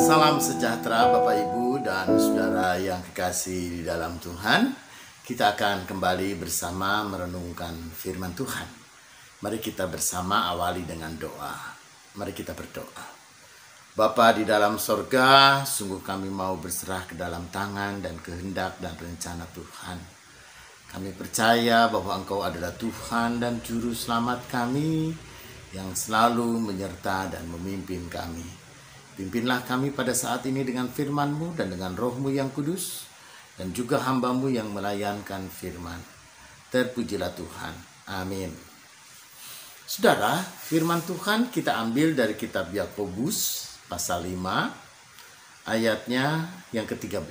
Salam sejahtera Bapak Ibu dan Saudara yang kekasih di dalam Tuhan. Kita akan kembali bersama merenungkan firman Tuhan. Mari kita bersama awali dengan doa. Mari kita berdoa. Bapa di dalam sorga, sungguh kami mau berserah ke dalam tangan dan kehendak dan rencana Tuhan. Kami percaya bahwa Engkau adalah Tuhan dan Juru Selamat kami yang selalu menyerta dan memimpin kami. Pimpinlah kami pada saat ini dengan firman-Mu dan dengan Roh-Mu yang kudus, dan juga hamba-Mu yang melayankan firman. Terpujilah Tuhan. Amin. Saudara, firman Tuhan kita ambil dari kitab Yakobus pasal 5 ayatnya yang ke-13.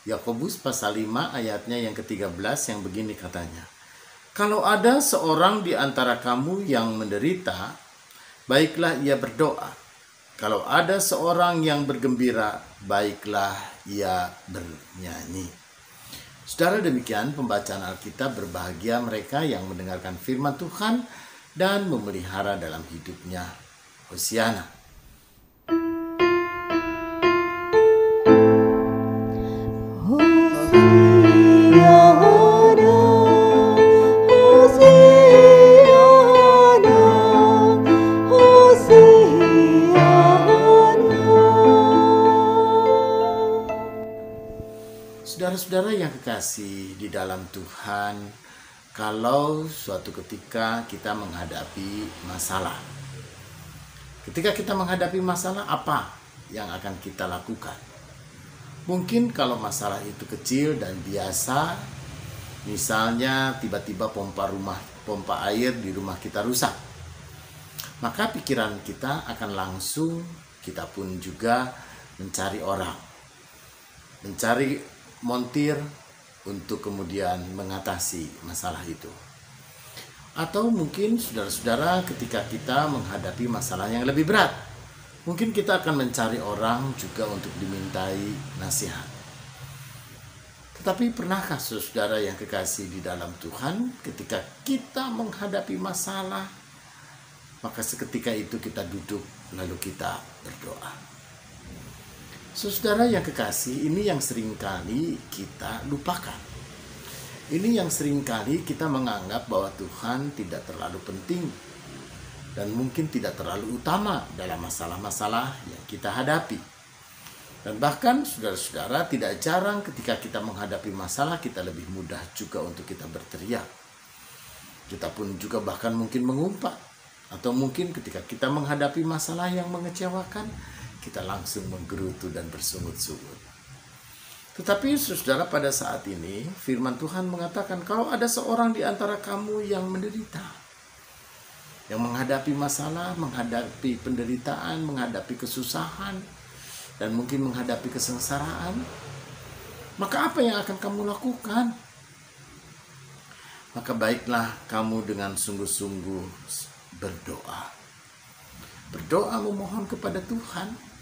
Yakobus pasal 5 ayatnya yang ke-13 yang begini katanya. Kalau ada seorang di antara kamu yang menderita, baiklah ia berdoa. Kalau ada seorang yang bergembira, baiklah ia bernyanyi. Saudara, demikian pembacaan Alkitab. Berbahagia mereka yang mendengarkan firman Tuhan dan memelihara dalam hidupnya. Hosiana. Saudara-saudara yang kekasih di dalam Tuhan, kalau suatu ketika kita menghadapi masalah, apa yang akan kita lakukan? Mungkin kalau masalah itu kecil dan biasa, misalnya tiba-tiba pompa air di rumah kita rusak, maka pikiran kita akan langsung, kita pun juga mencari orang, mencari montir untuk kemudian mengatasi masalah itu. Atau mungkin saudara-saudara ketika kita menghadapi masalah yang lebih berat, mungkin kita akan mencari orang juga untuk dimintai nasihat. Tetapi pernahkah saudara yang kekasih di dalam Tuhan, ketika kita menghadapi masalah, maka seketika itu kita duduk lalu kita berdoa. Saudara yang kekasih, ini yang seringkali kita lupakan. Ini yang seringkali kita menganggap bahwa Tuhan tidak terlalu penting dan mungkin tidak terlalu utama dalam masalah-masalah yang kita hadapi. Dan bahkan saudara-saudara, tidak jarang ketika kita menghadapi masalah, kita lebih mudah juga untuk kita berteriak. Kita pun juga bahkan mungkin mengumpat. Atau mungkin ketika kita menghadapi masalah yang mengecewakan, kita langsung menggerutu dan bersungut-sungut. Tetapi saudara, pada saat ini firman Tuhan mengatakan kalau ada seorang di antara kamu yang menderita, yang menghadapi masalah, menghadapi penderitaan, menghadapi kesusahan, dan mungkin menghadapi kesengsaraan, maka apa yang akan kamu lakukan? Maka baiklah kamu dengan sungguh-sungguh berdoa. Berdoa memohon kepada Tuhan.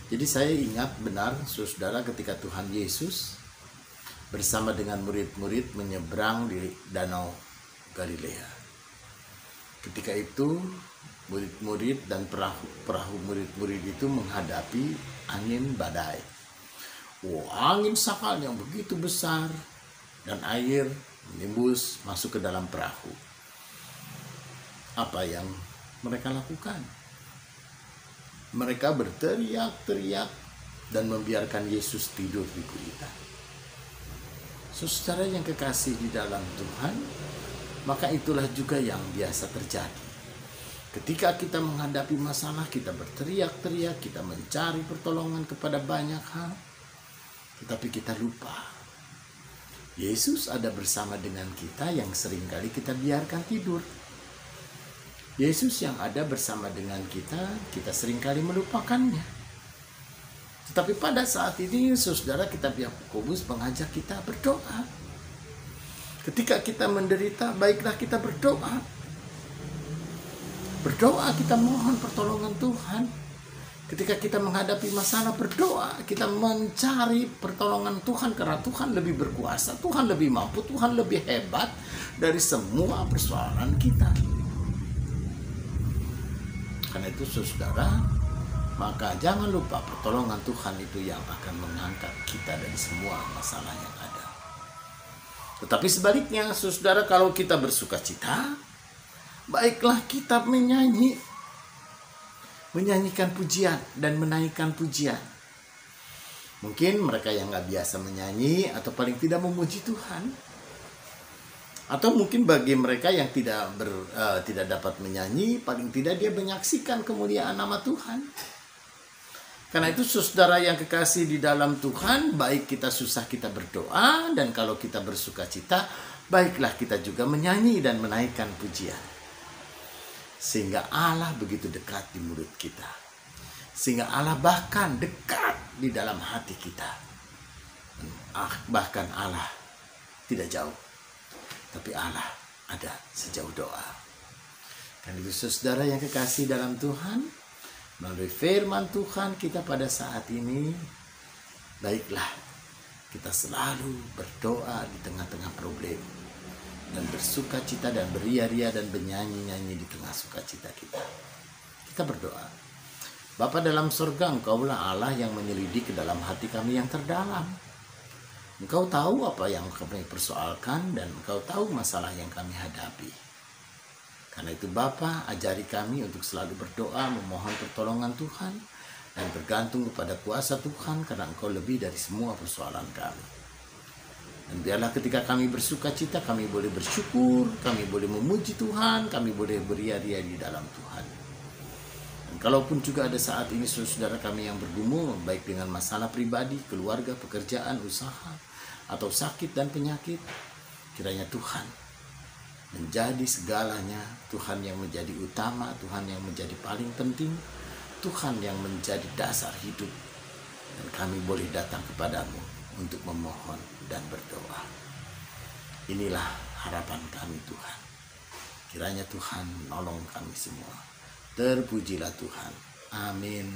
Jadi saya ingat benar saudara ketika Tuhan Yesus bersama dengan murid-murid menyeberang di Danau Galilea. Ketika itu murid-murid dan perahu murid-murid itu menghadapi angin badai. Angin sakal yang begitu besar dan air menimbus masuk ke dalam perahu. Apa yang mereka lakukan? Mereka berteriak-teriak dan membiarkan Yesus tidur di gurita. Saudara yang kekasih di dalam Tuhan, maka itulah juga yang biasa terjadi. Ketika kita menghadapi masalah, kita berteriak-teriak, kita mencari pertolongan kepada banyak hal, tetapi kita lupa. Yesus ada bersama dengan kita yang seringkali kita biarkan tidur. Yesus yang ada bersama dengan kita seringkali melupakannya. Tetapi pada saat ini, saudara, kitab Yakobus mengajak kita berdoa. Ketika kita menderita, baiklah kita berdoa. Berdoa, kita mohon pertolongan Tuhan. Ketika kita menghadapi masalah, berdoa, kita mencari pertolongan Tuhan, karena Tuhan lebih berkuasa, Tuhan lebih mampu, Tuhan lebih hebat dari semua persoalan kita. Karena itu saudara, maka jangan lupa pertolongan Tuhan itu yang akan mengangkat kita dari semua masalah yang ada. Tetapi sebaliknya, saudara, kalau kita bersuka cita, baiklah kita menyanyikan pujian dan menaikkan pujian. Mungkin mereka yang gak biasa menyanyi atau paling tidak memuji Tuhan, atau mungkin bagi mereka yang tidak dapat menyanyi, paling tidak dia menyaksikan kemuliaan nama Tuhan. Karena itu saudara yang kekasih di dalam Tuhan, baik kita susah kita berdoa, dan kalau kita bersuka cita, baiklah kita juga menyanyi dan menaikkan pujian. Sehingga Allah begitu dekat di mulut kita. Sehingga Allah bahkan dekat di dalam hati kita. Bahkan Allah tidak jauh, tapi Allah ada sejauh doa. Karena itu saudara yang kekasih dalam Tuhan, melalui firman Tuhan kita pada saat ini, baiklah kita selalu berdoa di tengah-tengah problem, dan bersuka cita dan beria-ria dan bernyanyi-nyanyi di tengah sukacita kita. Kita berdoa, Bapa dalam surga, Engkaulah Allah yang menyelidik ke dalam hati kami yang terdalam. Engkau tahu apa yang kami persoalkan, dan Engkau tahu masalah yang kami hadapi. Karena itu Bapa, ajari kami untuk selalu berdoa, memohon pertolongan Tuhan, dan bergantung kepada kuasa Tuhan, karena Engkau lebih dari semua persoalan kami. Dan biarlah ketika kami bersuka cita, kami boleh bersyukur, kami boleh memuji Tuhan, kami boleh beria-ria di dalam Tuhan. Dan kalaupun juga ada saat ini saudara kami yang bergumul, baik dengan masalah pribadi, keluarga, pekerjaan, usaha, atau sakit dan penyakit, kiranya Tuhan menjadi segalanya, Tuhan yang menjadi utama, Tuhan yang menjadi paling penting, Tuhan yang menjadi dasar hidup. Dan kami boleh datang kepadamu untuk memohon dan berdoa. Inilah harapan kami Tuhan. Kiranya Tuhan nolong kami semua. Terpujilah Tuhan. Amin.